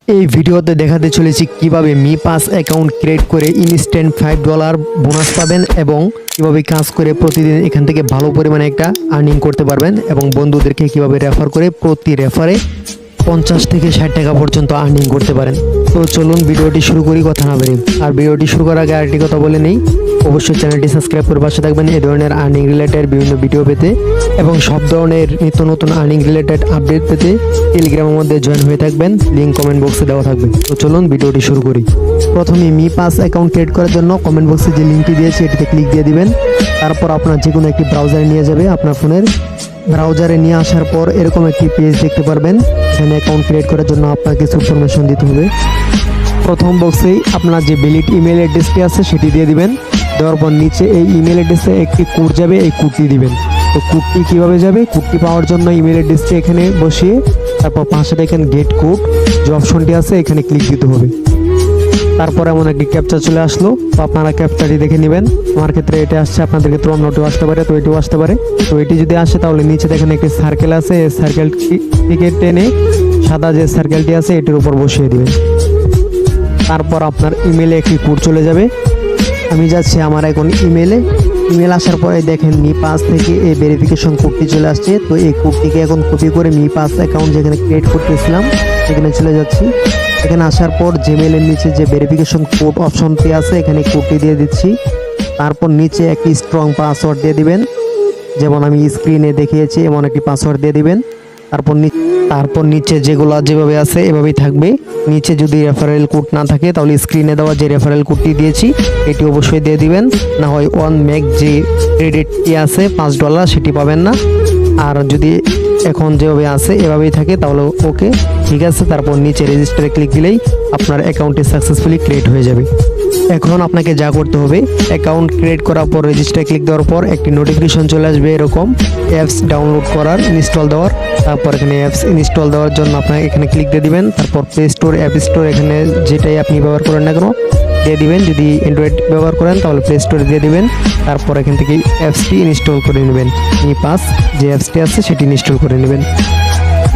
এই ভিডিওতে দেখাতে চলেছি কিভাবে মি পাস অ্যাকাউন্ট ক্রিয়েট করে ইনস্ট্যান্ট $5 বোনাস পাবেন এবং কিভাবে কাজ করে প্রতিদিন এখান থেকে ভালো পরিমাণে একটা আর্নিং করতে পারবেন এবং বন্ধুদেরকে কিভাবে রেফার করে প্রতি রেফারে 50 থেকে 60 টাকা পর্যন্ত আর্নিং করতে পারেন। তো চলুন ভিডিওটি শুরু করি কথা না বেরিয়ে। আর ভিডিওটি শুরু করার আগে আরেকটি কথা বলে নেই, অবশ্যই চ্যানেলটি সাবস্ক্রাইব করে পাশে থাকবেন এই ধরনের আর্নিং রিলেটেড বিভিন্ন ভিডিও পেতে এবং সব ধরনের নিত্য নতুন আর্নিং রিলেটেড আপডেট পেতে টেলিগ্রামের মধ্যে জয়েন হয়ে থাকবেন, লিঙ্ক কমেন্ট বক্সে দেওয়া থাকবে। তো চলুন ভিডিওটি শুরু করি। প্রথমে মি পাস অ্যাকাউন্ট ক্রিয়েট করার জন্য কমেন্ট বক্সে যে লিঙ্কটি দিয়েছি এটিতে ক্লিক দিয়ে দিবেন। তারপর আপনার যে কোনো একটি ব্রাউজারে নিয়ে যাবে। আপনার ফোনের ব্রাউজারে নিয়ে আসার পর এরকম একটি পেজ দেখতে পারবেন। এখানে অ্যাকাউন্ট ক্রিয়েট করার জন্য আপনার কিছু ইনফরমেশন দিতে হবে। প্রথম বক্সেই আপনার যে ভ্যালিড ইমেল অ্যাড্রেসটি আছে সেটি দিয়ে দিবেন। দেওয়ার পর নিচে এই ইমেল অ্যাড্রেসে একটি কোড যাবে, এই কোডটি দিবেন। তো কোডটি কীভাবে যাবে, কোডটি পাওয়ার জন্য ইমেল অ্যাড্রেসটি এখানে বসিয়ে তারপর পাশে দেখেন গেট কোড যে অপশনটি আছে এখানে ক্লিক দিতে হবে। তারপর এমন একটি ক্যাপচা চলে আসলো, তো আপনারা ক্যাপচাটি দেখে নেবেন। আমার ক্ষেত্রে এটা আসছে, আপনাদের ক্ষেত্রে অন্যটিও আসতে পারে, তো এটিও আসতে পারে। তো এটি যদি আসে তাহলে নিচে দেখেন একটি সার্কেল আছে, এই সার্কেলটিকে টেনে সাদা যে সার্কেলটি আছে এটির উপর বসিয়ে দিবেন। তারপর আপনার ইমেলে একটি কোড চলে যাবে। আমি যাচ্ছি আমার এখন ইমেল আসার পরে দেখেন মি পাস থেকে এই ভেরিফিকেশন কোডটি চলে আসছে। তো এই কোডটিকে এখন কপি করে মি পাস অ্যাকাউন্ট যেখানে ক্রিয়েট করতেছিলাম সেখানে চলে যাচ্ছি। এখানে আসার পর জিমেলের নিচে যে ভেরিফিকেশন কোড অপশনটি আছে এখানে কোডটি দিয়ে দিচ্ছি। তারপর নিচে একটি স্ট্রং পাসওয়ার্ড দিয়ে দিবেন, যেমন আমি স্ক্রিনে দেখিয়েছি এমন একটি পাসওয়ার্ড দিয়ে দিবেন। তারপর নিচে যেগুলো যেভাবে আছে এভাবেই থাকবে। নিচে যদি রেফারেল কোড না থাকে তাহলে স্ক্রিনে দেওয়া যে রেফারেল কোডটি দিয়েছি এটি অবশ্যই দিয়ে দিবেন, না হয় ওয়ান মেক যে ক্রেডিটটি আছে $5 সেটি পাবেন না। আর যদি এখন যেভাবে আছে এভাবেই থাকে তাহলে ওকে, ঠিক আছে। তারপর নিচে রেজিস্টারে ক্লিক দিলেই আপনার অ্যাকাউন্টটি সাকসেসফুলি ক্রিয়েট হয়ে যাবে। এখন আপনাকে যা করতে হবে, অ্যাকাউন্ট ক্রিয়েট করার পর রেজিস্টারে ক্লিক দেওয়ার পর একটি নোটিফিকেশন চলে আসবে এরকম অ্যাপস ডাউনলোড করার, ইনস্টল দেওয়ার। তারপর এখানে অ্যাপস ইনস্টল দেওয়ার জন্য আপনাকে এখানে ক্লিক দিয়ে দিবেন। তারপর প্লে স্টোর, অ্যাপ স্টোর, এখানে যেটাই আপনি ব্যবহার করেন না কেন দিয়ে দিবেন। যদি অ্যান্ড্রয়েড ব্যবহার করেন তাহলে প্লে স্টোরে দিয়ে দিবেন। তারপর এখান থেকে অ্যাপসটি ইনস্টল করে নেবেন। মি পাস যে অ্যাপসটি আছে সেটি ইনস্টল করে নেবেন।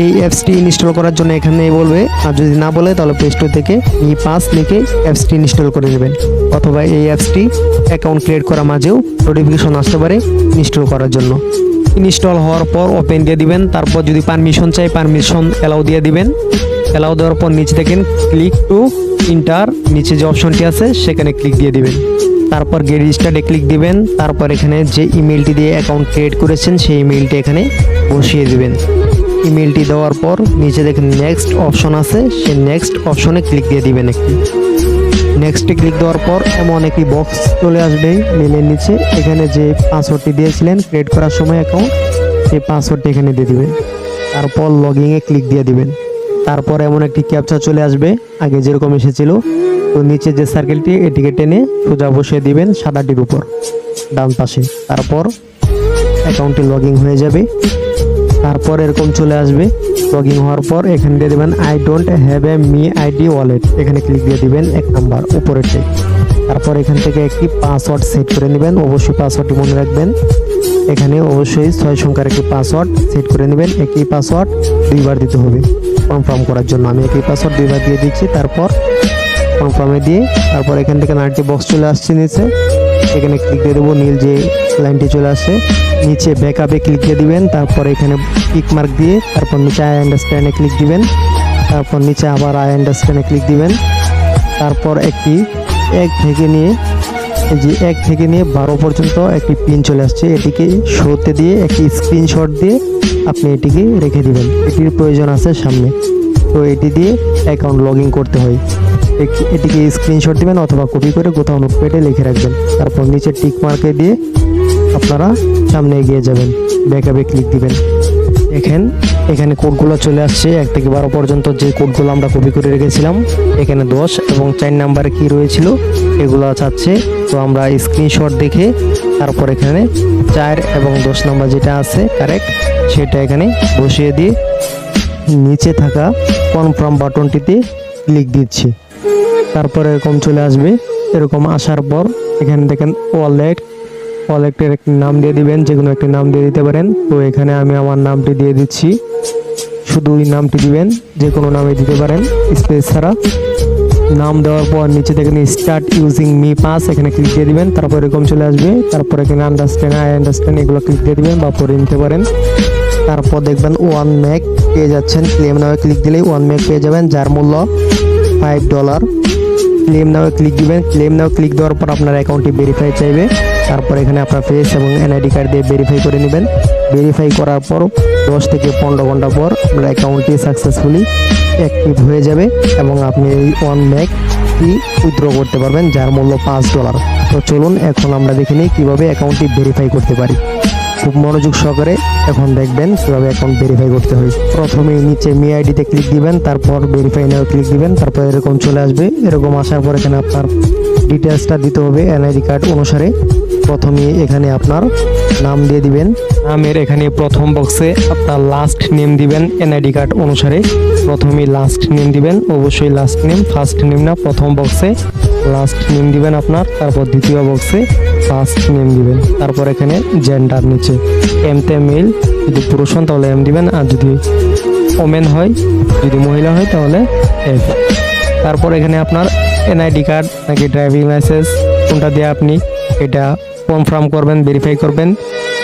এই অ্যাপসটি ইনস্টল করার জন্য এখানে বলবে, আর যদি না বলে তাহলে প্লে স্টোর থেকে মি পাস লিখে অ্যাপসটি ইনস্টল করে নেবেন। অথবা এই অ্যাপসটি অ্যাকাউন্ট ক্রিয়েট করা মাঝেও নোটিফিকেশন আসতে পারে ইনস্টল করার জন্য। ইনস্টল হওয়ার পর ওপেন দিয়ে দিবেন। তারপর যদি পারমিশন চাই পারমিশন অ্যালাউ দিয়ে দিবেন। অ্যালাউ দেওয়ার পর নিচে দেখেন ক্লিক টু ইন্টার, নিচে যে অপশনটি আছে সেখানে ক্লিক দিয়ে দিবেন। তারপর গেট রেজিস্টার্ডে ক্লিক দিবেন। তারপর এখানে যে ইমেলটি দিয়ে অ্যাকাউন্ট ক্রিয়েট করেছেন সেই ইমেলটি এখানে বসিয়ে দিবেন। ইমেলটি দেওয়ার পর নিচে দেখেন নেক্সট অপশন আছে, সেই নেক্সট অপশনে ক্লিক দিয়ে দিবেন একটি। নেক্সটে ক্লিক দেওয়ার পর এমন একটি বক্স চলে আসবে মেলের নিচে, এখানে যে পাসওয়ার্ডটি দিয়েছিলেন ক্রিয়েট করার সময় অ্যাকাউন্ট, সেই পাসওয়ার্ডটি এখানে দিয়ে দিবেন। তারপর লগইনে ক্লিক দিয়ে দিবেন। তারপর এমন একটি ক্যাপচা চলে আসবে আগে যেরকম এসেছিল। তো নিচে যে সার্কেলটি এটিকে টেনে সোজা বসিয়ে দিবেন সাদাটির উপর ডান পাশে। তারপর অ্যাকাউন্টটি লগইন হয়ে যাবে। তারপর এরকম চলে আসবে। লগইন হওয়ার পর এখানে দিয়ে দেবেন I don't have a me ID wallet, এখানে ক্লিক দিয়ে দিবেন 1 নাম্বার উপরেরটাই। তারপর এখান থেকে একটি পাসওয়ার্ড সেট করে নেবেন, অবশ্যই পাসওয়ার্ডটি মনে রাখবেন। এখানে অবশ্যই 6 সংখ্যার একটি পাসওয়ার্ড সেট করে নেবেন। একই পাসওয়ার্ড 2 বার দিতে হবে কনফার্ম করার জন্য। আমি একই পাসওয়ার্ড 2 বার দিয়ে দিচ্ছি। তারপর কনফার্মে দিয়ে তারপর এখান থেকে আরেকটি বক্স চলে আসছে নিচে, এখানে ক্লিক দিয়ে দেবো। নীল যে লাইনটি চলে আসছে নিচে ব্যাকআপে ক্লিক দিয়ে দিবেন। তারপর এখানে টিক মার্ক দিয়ে তারপর নিচে আই আন্ডারস্ট্যান্ডে ক্লিক দিবেন। তারপর নিচে আবার আই আন্ডারস্ট্যান্ডে ক্লিক দিবেন। তারপর একটি 1 থেকে নিয়ে 12 পর্যন্ত একটি পিন চলে আসছে, এটিকে শোতে দিয়ে একটি স্ক্রিনশট দিয়ে আপনি এটিকে রেখে দিবেন। এটির প্রয়োজন আছে সামনে, তো এটি দিয়ে অ্যাকাউন্ট লগ ইন করতে হয়। এটিকে স্ক্রিনশট দিবেন অথবা কপি করে কোথাও নোটপ্যাডে লিখে রাখবেন। তারপর নিচে টিক মার্কে দিয়ে আপনারা সামনে এগিয়ে যাবেন, ব্যাকআপে ক্লিক দিবেন। এখানে কোডগুলো চলে আসছে 1 থেকে 12 পর্যন্ত, যে কোডগুলো আমরা কপি করে রেখেছিলাম। এখানে 10 এবং 4 নাম্বারে কি রয়েছিল এগুলো চাচ্ছে। তো আমরা স্ক্রিনশট দেখে তারপর এখানে 4 এবং 10 নাম্বার যেটা আছে কারেক্ট সেটা এখানে বসিয়ে দিয়ে নিচে থাকা কনফার্ম বাটনটিতে ক্লিক দিচ্ছি। তারপর এরকম চলে আসবে। এরকম আসার পর এখানে দেখেন ওয়ালেটের একটি নাম দিয়ে দিবেন, যে কোনো একটি নাম দিয়ে দিতে পারেন। তো এখানে আমি আমার নামটি দিয়ে দিচ্ছি শুধু ওই নামটি দিবেন, যে কোনো নামে দিতে পারেন স্পেস ছাড়া। নাম দেওয়ার পর নিচে দেখেন স্টার্ট ইউজিং মি পাস, এখানে ক্লিক দিয়ে দিবেন। তারপর এরকম চলে আসবে। তারপর এখানে আন্ডারস্ট্যান্ড, আই আন্ডারস্ট্যান্ড এগুলো ক্লিক দিয়ে দিবেন বা পরে নিতে পারেন। তারপর দেখবেন 1 মেক পেয়ে যাচ্ছেন। ক্লেম নাও ক্লিক দিলেই 1 মেক পেয়ে যাবেন, যার মূল্য $5। ক্লেম নাও ক্লিক দিবেন। ক্লেম নাও ক্লিক দেওয়ার পর আপনার অ্যাকাউন্টটি ভেরিফাই চাইবে। তারপর এখানে আপনার ফেস এবং এনআইডি কার্ড দিয়ে ভেরিফাই করে নেবেন। ভেরিফাই করার পর 10 থেকে 15 ঘন্টা পর আপনার অ্যাকাউন্টটি সাকসেসফুলি অ্যাক্টিভ হয়ে যাবে এবং আপনি এই 1 মেকটি উইথড্র করতে পারবেন, যার মূল্য $5। তো চলুন এখন আমরা দেখে নিই কীভাবে অ্যাকাউন্টটি ভেরিফাই করতে পারি। খুব মনোযোগ সহকারে এখন দেখবেন কীভাবে অ্যাকাউন্ট ভেরিফাই করতে হয়। প্রথমে নিচে মি আইডিতে ক্লিক দিবেন, তারপর ভেরিফাই নাও ক্লিক দিবেন। তারপর এরকম চলে আসবে। এরকম আসার পর এখানে আপনার ডিটেলসটা দিতে হবে এনআইডি কার্ড অনুসারে। প্রথমে এখানে আপনার নাম দিয়ে দিবেন। নামের এখানে প্রথম বক্সে আপনার লাস্ট নেম দিবেন এনআইডি কার্ড অনুসারে। প্রথমে লাস্ট নেম দিবেন, অবশ্যই লাস্ট নেম, ফার্স্ট নেম না। প্রথম বক্সে লাস্ট নেম দিবেন আপনার, তারপর দ্বিতীয় বক্সে ফার্স্ট নেম দিবেন। তারপর এখানে জেন্ডার নিচে এমতে মেল, যদি পুরুষ হন তাহলে এম দিবেন, আর যদি ওমেন হয়, যদি মহিলা হয় তাহলে এফ। তারপর এখানে আপনার এনআইডি কার্ড নাকি ড্রাইভিং লাইসেন্স কোনটা দিয়ে আপনি এটা কনফার্ম করবেন, ভেরিফাই করবেন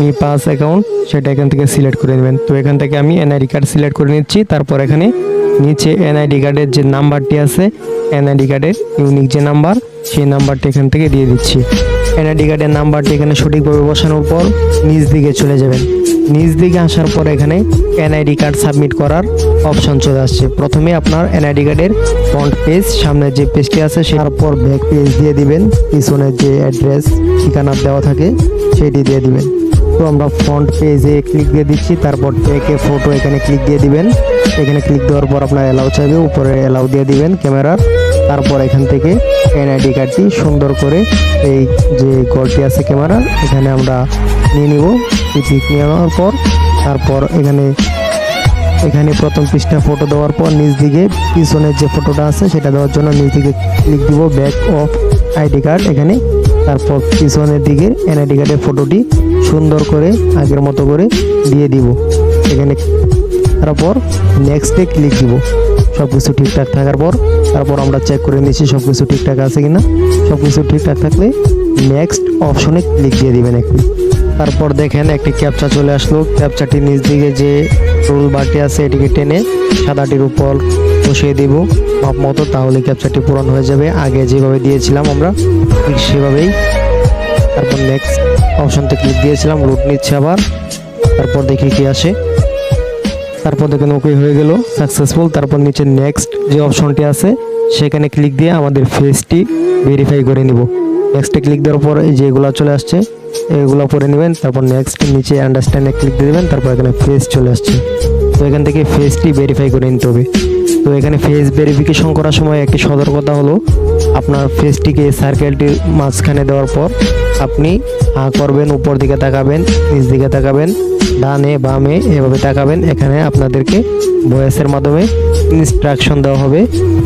মি পাস অ্যাকাউন্ট, সেটা এখান থেকে সিলেক্ট করে নেবেন। তো এখান থেকে আমি এনআইডি কার্ড সিলেক্ট করে নিচ্ছি। তারপর এখানে নিচে এনআইডি কার্ডের যে নাম্বারটি আছে, এনআইডি কার্ডের ইউনিক যে নাম্বার, সেই নাম্বারটি এখান থেকে দিয়ে দিচ্ছি। এনআইডি কার্ডের নাম্বারটি এখানে সঠিকভাবে বসানোর পর নিচ দিকে চলে যাবেন। নিচ দিকে আসার পর এখানে এনআইডি কার্ড সাবমিট করার অপশন চলে আসছে। প্রথমে আপনার এনআইডি কার্ডের ফ্রন্ট পেজ, সামনের যে পেজটি আছে তারপর ব্যাক পেজ দিয়ে দিবেন। পিছনের যে অ্যাড্রেস ঠিকানা দেওয়া থাকে সেটি দিয়ে দিবেন। তো আমরা ফ্রন্ট পেজে ক্লিক দিয়ে দিচ্ছি। তারপর টেক এ ফটো এখানে ক্লিক দিয়ে দিবেন। এখানে ক্লিক দেওয়ার পর আপনার অ্যালাউ চাইবে, উপরে অ্যালাউ দিয়ে দিবেন ক্যামেরার। তারপর এখান থেকে এনআইডি কার্ডটি সুন্দর করে এই যে গলটি আছে ক্যামেরার, এখানে আমরা নিয়ে নিব। পিক নিয়ে নেওয়ার পর তারপর এখানে প্রথম পৃষ্ঠা ফটো দেওয়ার পর নিচ দিকে পিছনের যে ফটোটা আছে সেটা দেওয়ার জন্য নিচ দিকে ক্লিক দিব, ব্যাক অফ আইডি কার্ড এখানে। তারপর পিছনের দিকে এনআইডি কার্ডের ফটোটি সুন্দর করে আগের মতো করে দিয়ে দিব এখানে। তারপর নেক্সটে ক্লিক দিব। সব কিছু ঠিকঠাক থাকার পর তারপর আমরা চেক করে নিচ্ছি সব কিছু ঠিকঠাক আছে কিনা। সব কিছু ঠিকঠাক থাকলে নেক্সট অপশনে ক্লিক দিয়ে দিবেন একটু। তারপর দেখেন একটি ক্যাপচা চলে আসলো। ক্যাপচাটি নিচ দিকে যে রোল বারটি আছে এটিকে টেনে সাদাটির উপর বসিয়ে দিব মাপ মতো, তাহলে ক্যাপচাটি পূরণ হয়ে যাবে। আগে যেভাবে দিয়েছিলাম আমরা ঠিক সেভাবেই। তারপর নেক্সট অপশনতে ক্লিক দিয়েছিলাম, রুট নিচ্ছে আবার। তারপর দেখি কি আসে। তারপর দেখেন ওকে হয়ে গেল সাকসেসফুল। তারপর নিচে নেক্সট যে অপশনটি আছে সেখানে ক্লিক দিয়ে আমাদের ফেসটি ভেরিফাই করে নিব। নেক্সটে ক্লিক দেওয়ার পর এই যে এগুলো চলে আসছে, এগুলো পরে নেবেন। তারপর নেক্সট নিচে আন্ডারস্ট্যান্ডে ক্লিক দিয়ে দেবেন। তারপর এখানে ফেস চলে আসছে। তো এখান থেকে ফেসটি ভেরিফাই করে নিতে হবে। তো এখানে ফেস ভেরিফিকেশন করার সময় একটি সতর্কতা হলো, আপনার ফেসটিকে সার্কেলটির মাঝখানে দেওয়ার পর আপনি করবেন, উপর দিকে তাকাবেন, নিচ দিকে তাকাবেন, ডানে বামে এভাবে তাকাবেন। এখানে আপনাদেরকে ভয়েসের মাধ্যমে ইনস্ট্রাকশন দেওয়া হবে,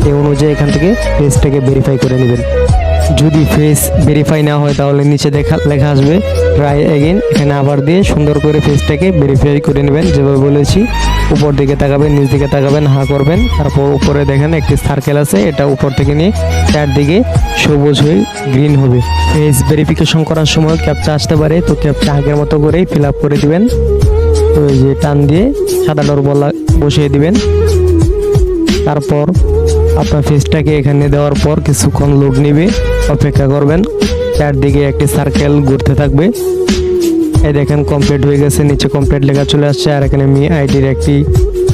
এই অনুযায়ী এখান থেকে ফেসটাকে ভেরিফাই করে নেবেন। যদি ফেস ভেরিফাই না হয় তাহলে নিচে লেখা আসবে ট্রাই এগেইন, এখানে আবার দিয়ে সুন্দর করে ফেসটাকে ভেরিফাই করে নেবেন। যেভাবে বলেছি উপর দিকে তাকাবেন, নিচ দিকে তাকাবেন, করবেন। তারপর উপরে দেখেন একটি সার্কেল আছে, এটা উপর থেকে নিয়ে চারদিকে সবুজ হয়ে গ্রিন হবে। ফেস ভেরিফিকেশন করার সময় ক্যাপচা আসতে পারে, তো ক্যাপচা আগের মতো করেই ফিল আপ করে দিবেন। তো এই যে টান দিয়ে সাদা ডরবল বসিয়ে দিবেন। তারপর আপনার ফেসটাকে এখানে দেওয়ার পর কিছুক্ষণ লোড নিবে, অপেক্ষা করবেন। চারদিকে একটি সার্কেল ঘুরতে থাকবে। এই দেখেন কমপ্লিট হয়ে গেছে, নিচে কমপ্লিট লেখা চলে আসছে, আর এখানে মি আইডির একটি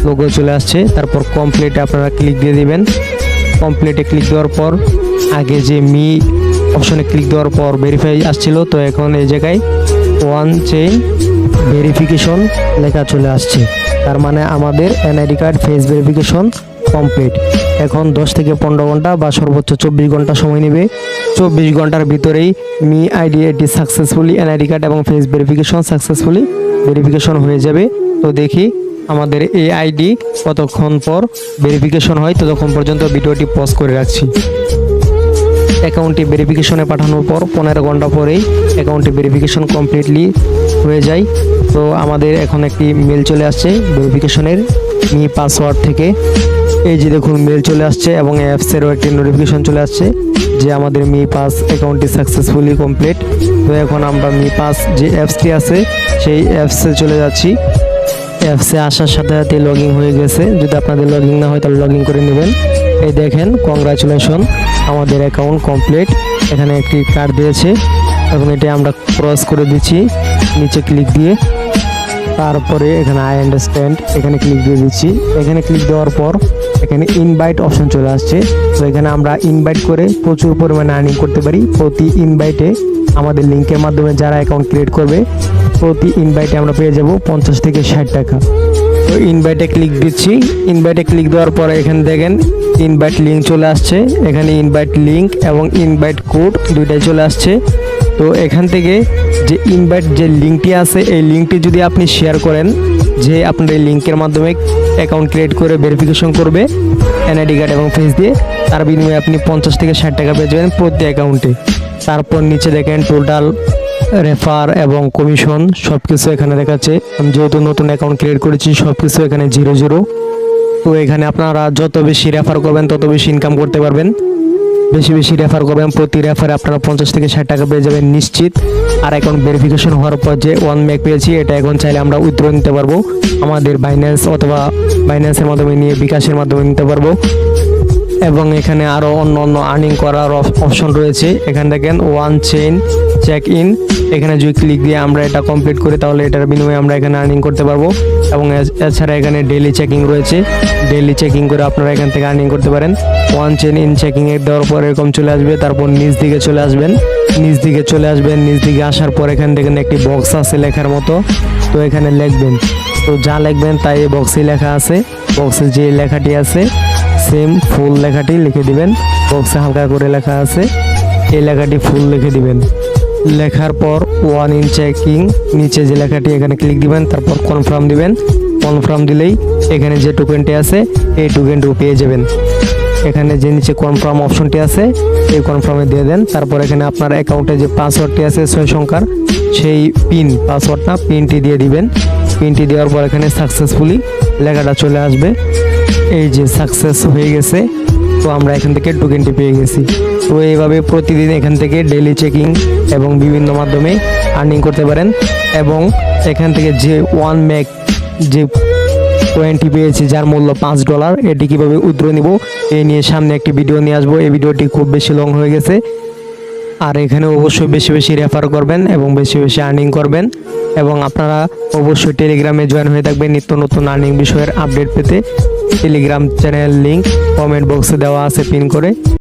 লোগো চলে আসছে। তারপর কমপ্লিটে আপনারা ক্লিক দিয়ে দিবেন। কমপ্লিটে ক্লিক দেওয়ার পর আগে যে মি অপশনে ক্লিক দেওয়ার পর ভেরিফাই আসছিল, তো এখন এই জায়গায় ওয়ান চেইন ভেরিফিকেশন লেখা চলে আসছে। তার মানে আমাদের NID card face verification complete. এখন 10 থেকে 15 ঘন্টা বা সর্বোচ্চ 24 ঘন্টা সময় নেবে। 24 ঘন্টার ভিতরেই মি আইডি এটি সাকসেসফুলি এনআইডি কার্ড এবং ফেস ভেরিফিকেশন সাকসেসফুলি ভেরিফিকেশন হয়ে যাবে। তো দেখি আমাদের এই আইডি কতক্ষণ পর ভেরিফিকেশন হয়, ততক্ষণ পর্যন্ত ভিডিওটি পজ করে রাখছি। অ্যাকাউন্টটি ভেরিফিকেশনে পাঠানোর পর 15 ঘন্টা পরেই অ্যাকাউন্টটি ভেরিফিকেশন কমপ্লিটলি হয়ে যায়। তো আমাদের এখন একটি মেল চলে আসছে ভেরিফিকেশনের মি পাসওয়ার্ড থেকে। এই যে দেখুন মেল চলে আসছে এবং অ্যাপসেরও একটি নোটিফিকেশন চলে আসছে যে আমাদের মি পাস অ্যাকাউন্টটি সাকসেসফুলি কমপ্লিট। তো এখন আমরা মি পাস যে অ্যাপসটি আছে সেই অ্যাপসে চলে যাচ্ছি। অ্যাপসে আসার সাথে সাথে লগ ইন হয়ে গেছে। যদি আপনাদের লগ ইন না হয় তাহলে লগ ইন করে নেবেন। এই দেখেন কংগ্রাচুলেশন, আমাদের অ্যাকাউন্ট কমপ্লিট। এখানে একটি কার্ড দিয়েছে এবং এটা আমরা ক্রস করে দিচ্ছি নিচে ক্লিক দিয়ে। তারপরে এখানে আই আন্ডারস্ট্যান্ড এখানে ক্লিক দিয়ে দিচ্ছি। এখানে ক্লিক দেওয়ার পর এখানে ইনভাইট অপশন চলে আসছে। তো এখানে আমরা ইনভাইট করে প্রচুর পরিমাণে আর্নিং করতে পারি। প্রতি ইনভাইটে আমাদের লিঙ্কের মাধ্যমে যারা অ্যাকাউন্ট ক্রিয়েট করবে প্রতি ইনভাইটে আমরা পেয়ে যাব 50 থেকে 60 টাকা। তো ইনভাইটে ক্লিক দিচ্ছি। ইনভাইটে ক্লিক দেওয়ার পরে এখানে দেখেন ইনভাইট লিঙ্ক চলে আসছে। এখানে ইনভাইট লিঙ্ক এবং ইনভাইট কোড দুইটাই চলে আসছে। তো এখান থেকে যে ইনভাইট যে লিঙ্কটি আছে এই লিঙ্কটি যদি আপনি শেয়ার করেন, যে আপনার এই লিঙ্কের মাধ্যমে অ্যাকাউন্ট ক্রিয়েট করে ভেরিফিকেশন করবে এনআইডি কার্ড এবং ফেস দিয়ে, তার বিনিময়ে আপনি 50 থেকে 60 টাকা পেয়ে যাবেন প্রতি অ্যাকাউন্টে। তারপর নিচে দেখেন টোটাল, রেফার এবং কমিশন সব কিছু এখানে দেখাচ্ছে। আমি যেহেতু নতুন অ্যাকাউন্ট ক্রিয়েট করেছি সব কিছু এখানে 0 তো এখানে আপনারা যত বেশি রেফার করবেন তত বেশি ইনকাম করতে পারবেন। বেশি বেশি রেফার করবেন, প্রতি রেফারে আপনারা 50 থেকে 60 টাকা পেয়ে যাবেন নিশ্চিত। আর অ্যাকাউন্ট ভেরিফিকেশন হওয়ার পর যে 1 মেক পেয়েছি এটা এখন চাইলে আমরা উইথড্র নিতে পারবো আমাদের বাইন্যান্স অথবা বাইন্যান্সের মাধ্যমে নিয়ে বিকাশের মাধ্যমে নিতে পারবো। এবং এখানে আরও অন্য অন্য আর্নিং করার অপশন রয়েছে। এখানে দেখেন ওয়ান চেইন চেক ইন, এখানে যদি ক্লিক দিয়ে আমরা এটা কমপ্লিট করি তাহলে এটার বিনিময়ে আমরা এখানে আর্নিং করতে পারবো। এবং এছাড়া এখানে ডেইলি চেকিং রয়েছে, ডেইলি চেকিং করে আপনারা এখান থেকে আর্নিং করতে পারেন। ওয়ান চেইন ইন চেকিং এর দেওয়ার পর এরকম চলে আসবে। তারপর নিচ দিকে চলে আসবেন, নিচ দিকে আসার পর এখান থেকে একটি বক্স আছে লেখার মতো। তো এখানে লিখবেন, তো যা লিখবেন তাই এই বক্সে লেখা আছে। বক্সে যে লেখাটি আছে সেম ফুল লেখাটি লিখে দিবেন। বক্সে হালকা করে লেখা আছে এই লেখাটি ফুল লিখে দিবেন। লেখার পর ওয়ান ইন চেকিং নিচে যে লেখাটি এখানে ক্লিক দিবেন। তারপর কনফার্ম দিবেন। কনফার্ম দিলেই এখানে যে টোকেনটি আছে এই টোকেনটি পেয়ে যাবেন। এখানে যে নিচে কনফার্ম অপশনটি আছে এই কনফার্মে দিয়ে দেন। তারপর এখানে আপনার অ্যাকাউন্টে যে পাসওয়ার্ডটি আছে 6 সংখ্যার সেই পাসওয়ার্ডটা পিনটি দিয়ে দিবেন। পিনটি দেওয়ার পর এখানে সাকসেসফুলি লেখাটা চলে আসবে। এই যে সাকসেস হয়ে গেছে। তো আমরা এখান থেকে টোকেনটি পেয়ে গেছি। তো এইভাবে প্রতিদিন এখান থেকে ডেইলি চেকিং এবং বিভিন্ন মাধ্যমে আর্নিং করতে পারেন। এবং এখান থেকে যে 1 মেক যে পয়েন্টটি পেয়েছি যার মূল্য $5, এটি কীভাবে উইথড্র নিব এই নিয়ে সামনে একটি ভিডিও নিয়ে আসবো। এই ভিডিওটি খুব বেশি লং হয়ে গেছে। আর এখানে অবশ্যই বেশি বেশি রেফার করবেন এবং বেশি বেশি আর্নিং করবেন। এবং আপনারা অবশ্যই টেলিগ্রামে জয়েন হয়ে থাকবেন নিত্য নতুন আর্নিং বিষয়ের আপডেট পেতে। টেলিগ্রাম চ্যানেল লিংক কমেন্ট বক্সে দেওয়া আছে পিন করে।